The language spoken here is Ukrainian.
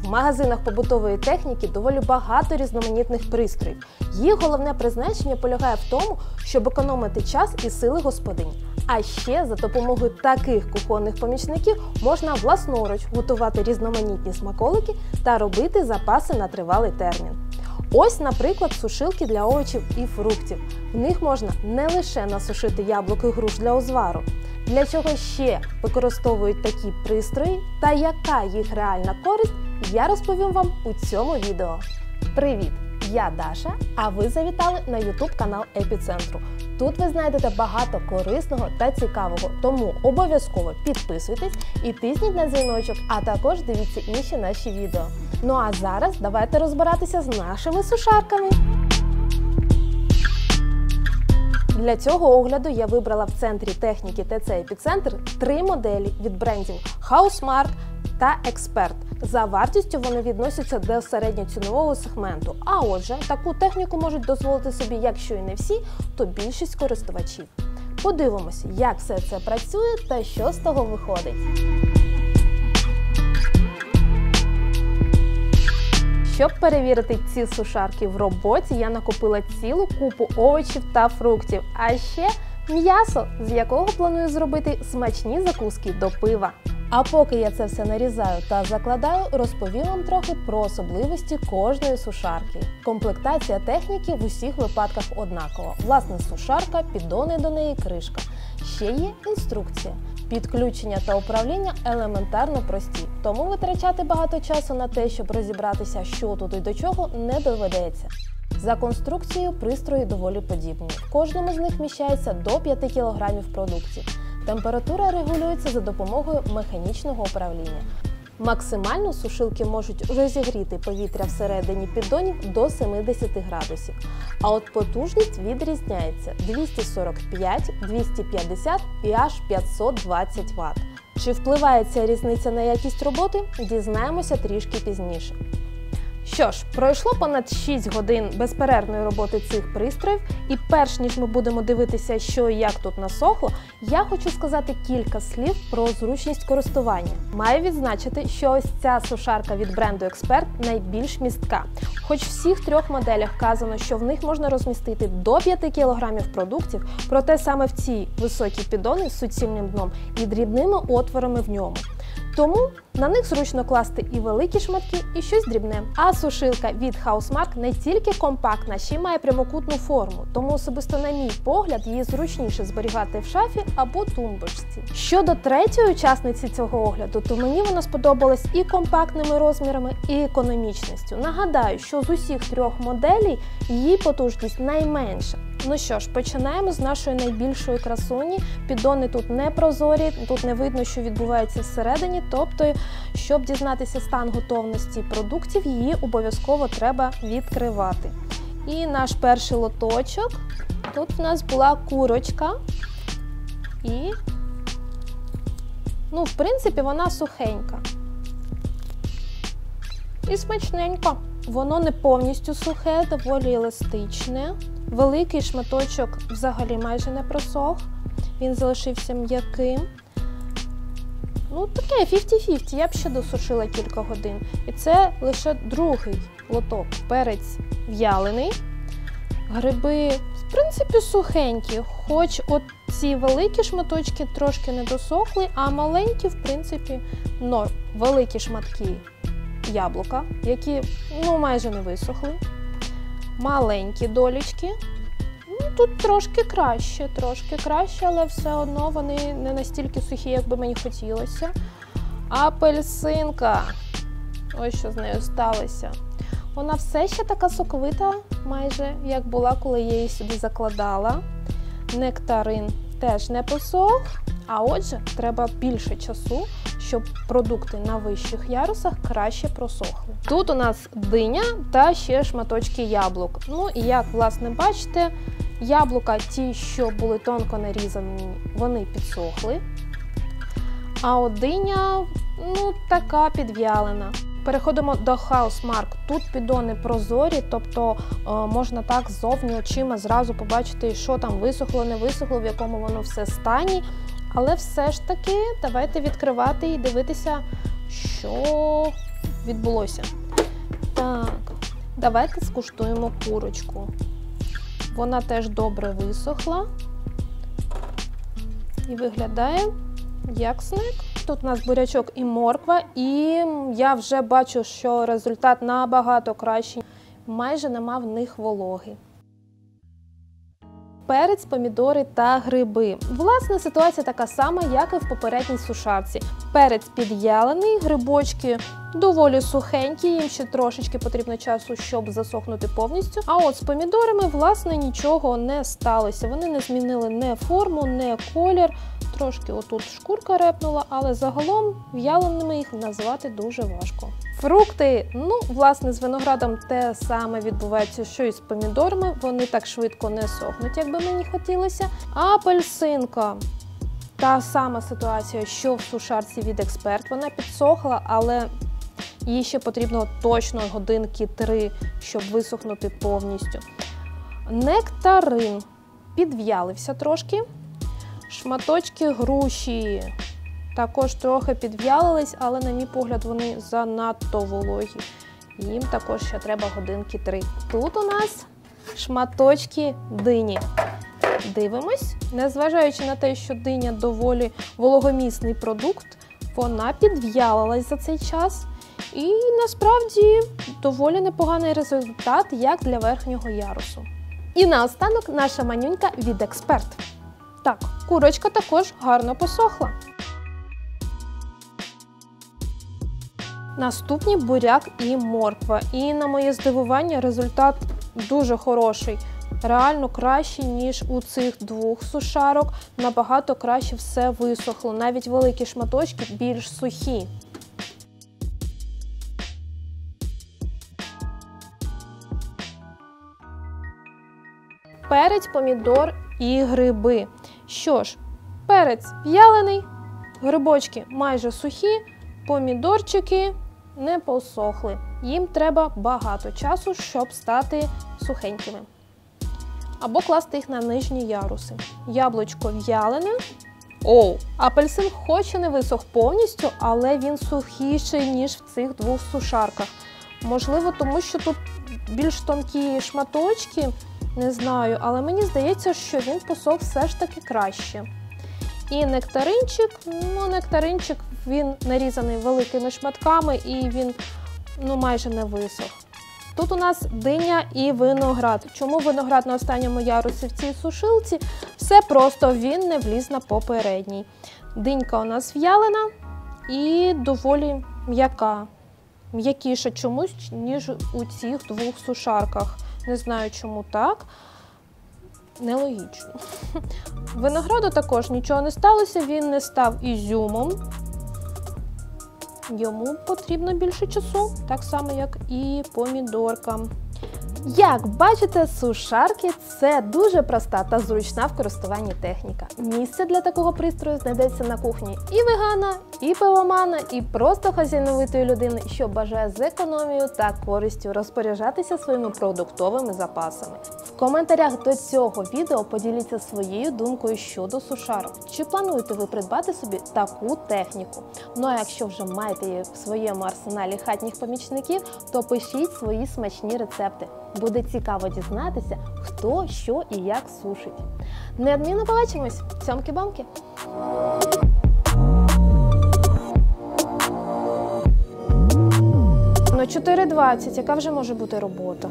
В магазинах побутової техніки доволі багато різноманітних пристроїв. Їх головне призначення полягає в тому, щоб економити час і сили господинь. А ще за допомогою таких кухонних помічників можна власноруч готувати різноманітні смаколики та робити запаси на тривалий термін. Ось, наприклад, сушилки для овочів і фруктів. В них можна не лише насушити яблук і груш для узвару. Для чого ще використовують такі пристрої та яка їх реальна користь, я розповім вам у цьому відео. Привіт! Я Даша, а ви завітали на YouTube канал Епіцентру. Тут ви знайдете багато корисного та цікавого, тому обов'язково підписуйтесь і тисніть на дзвіночок, а також дивіться інші наші відео. Ну а зараз давайте розбиратися з нашими сушарками. Для цього огляду я вибрала в центрі техніки ТЦ Епіцентр 3 моделі від брендів Housemarque та Expert. За вартістю вони відносяться до середньоцінового сегменту, а отже, таку техніку можуть дозволити собі, якщо і не всі, то більшість користувачів. Подивимося, як все це працює та що з того виходить. Щоб перевірити ці сушарки в роботі, я накупила цілу купу овочів та фруктів, а ще м'ясо, з якого планую зробити смачні закуски до пива. А поки я це все нарізаю та закладаю, розповім вам трохи про особливості кожної сушарки. Комплектація техніки в усіх випадках однакова. Власне, сушарка, піддони до неї, кришка. Ще є інструкція. Підключення та управління елементарно прості, тому витрачати багато часу на те, щоб розібратися, що тут і до чого, не доведеться. За конструкцією пристрої доволі подібні. В кожному з них вміщається до 5 кг продуктів. Температура регулюється за допомогою механічного управління. Максимально сушилки можуть розігріти повітря всередині піддонів до 70 градусів. А от потужність відрізняється – 245, 250 і аж 520 Вт. Чи впливає ця різниця на якість роботи, дізнаємося трішки пізніше. Що ж, пройшло понад 6 годин безперервної роботи цих пристроїв, і перш ніж ми будемо дивитися, що і як тут насохло, я хочу сказати кілька слів про зручність користування. Маю відзначити, що ось ця сушарка від бренду Expert найбільш містка. Хоч в всіх 3 моделях вказано, що в них можна розмістити до 5 кг продуктів, проте саме в ці високі піддони з суцільним дном і дрібними отворами в ньому. Тому на них зручно класти і великі шматки, і щось дрібне. А сушилка від Housemarque не тільки компактна, ще й має прямокутну форму, тому особисто на мій погляд її зручніше зберігати в шафі або тумбочці. Щодо третьої учасниці цього огляду, то мені вона сподобалась і компактними розмірами, і економічністю. Нагадаю, що з усіх 3 моделей її потужність найменша. Ну що ж, починаємо з нашої найбільшої красуні. Піддони тут не прозорі, тут не видно, що відбувається всередині, тобто, щоб дізнатися стан готовності продуктів, її обов'язково треба відкривати. І наш перший лоточок. Тут в нас була курочка і, в принципі, вона сухенька. І смачненько. Воно не повністю сухе, доволі еластичне. Великий шматочок взагалі майже не просох, він залишився м'яким. Таке 50-50, я б ще досушила кілька годин. І це лише другий лоток. Перець в'ялений, гриби, в принципі, сухенькі, хоч от ці великі шматочки трошки не досохли, а маленькі, в принципі, норм. Великі шматки яблука, які, майже не висохли. Маленькі долічки, тут трошки краще, але все одно вони не настільки сухі, як би мені хотілося. Апельсинка, ось що з нею сталося. Вона все ще така соковита, майже, як була, коли я її сюди закладала. Нектарин теж не посох, а отже, треба більше часу, щоб продукти на вищих ярусах краще просохли. Тут у нас диня та ще шматочки яблук. І як, власне, бачите, яблука ті, що були тонко нарізані, вони підсохли. А от диня, така підв'ялена. Переходимо до Housemarque. Тут піддони прозорі, тобто можна так ззовні очима зразу побачити, що там висохло, не висохло, в якому воно все стані. Але все ж таки давайте відкривати і дивитися, що відбулося. Так, давайте скуштуємо курочку. Вона теж добре висохла і виглядає як снек. Тут у нас бурячок і морква, і я вже бачу, що результат набагато кращий. Майже нема в них вологи. Перець, помідори та гриби. Власне, ситуація така сама, як і в попередній сушарці. Перець підвялений, грибочки доволі сухенькі, їм ще трошечки потрібно часу, щоб засохнути повністю. А от з помідорами, власне, нічого не сталося. Вони не змінили не форму, не колір. Трошки отут шкурка репнула, але загалом в'яленими їх назвати дуже важко. Фрукти, власне, з виноградом те саме відбувається, що і з помідорами. Вони так швидко не сохнуть, як би мені хотілося. Апельсинка. Та сама ситуація, що в сушарці від Експерт. Вона підсохла, але їй ще потрібно точно годинки 3, щоб висохнути повністю. Нектарин підв'ялився трошки. Шматочки груші також трохи підв'ялились, але, на мій погляд, вони занадто вологі. Їм також ще треба годинки 3. Тут у нас шматочки дині. Дивимось. Незважаючи на те, що диня доволі вологомісний продукт, вона підв'ялилась за цей час. І, насправді, доволі непоганий результат, як для верхнього ярусу. І наостанок наша манюнька від Експерт. Так, курочка також гарно посохла. Наступні буряк і морква. І, на моє здивування, результат дуже хороший. Реально кращий, ніж у цих двох сушарок. Набагато краще все висохло. Навіть великі шматочки більш сухі. Перець, помідор і гриби. Що ж, перець в'ялений, грибочки майже сухі, помідорчики не посохли. Їм треба багато часу, щоб стати сухенькими. Або класти їх на нижні яруси. Яблучко в'ялене. Апельсин хоч і не висох повністю, але він сухіший, ніж в цих двох сушарках. Можливо, тому що тут більш тонкі шматочки. Не знаю, але мені здається, що він посох все ж таки краще. І нектаринчик, нектаринчик, він нарізаний великими шматками і він, майже не висох. Тут у нас диня і виноград. Чому виноград на останньому ярусі в цій сушилці? Все просто, він не вліз на попередній. Динька у нас в'ялена і доволі м'яка. М'якіша чомусь, ніж у цих двох сушарках. Не знаю, чому так. Нелогічно. Винограду також нічого не сталося, він не став ізюмом. Йому потрібно більше часу, так само, як і помідоркам. Як бачите, сушарки – це дуже проста та зручна в користуванні техніка. Місце для такого пристрою знайдеться на кухні і вегана, і пивомана, і просто хазяйновитої людини, що бажає з економією та користю розпоряджатися своїми продуктовими запасами. В коментарях до цього відео поділіться своєю думкою щодо сушарок. Чи плануєте ви придбати собі таку техніку? Ну а якщо вже маєте її в своєму арсеналі хатніх помічників, то пишіть свої смачні рецепти. Буде цікаво дізнатися, хто, що і як сушить. Неодмінно побачимось! Цьомки-бомки! 4:20, яка вже може бути робота?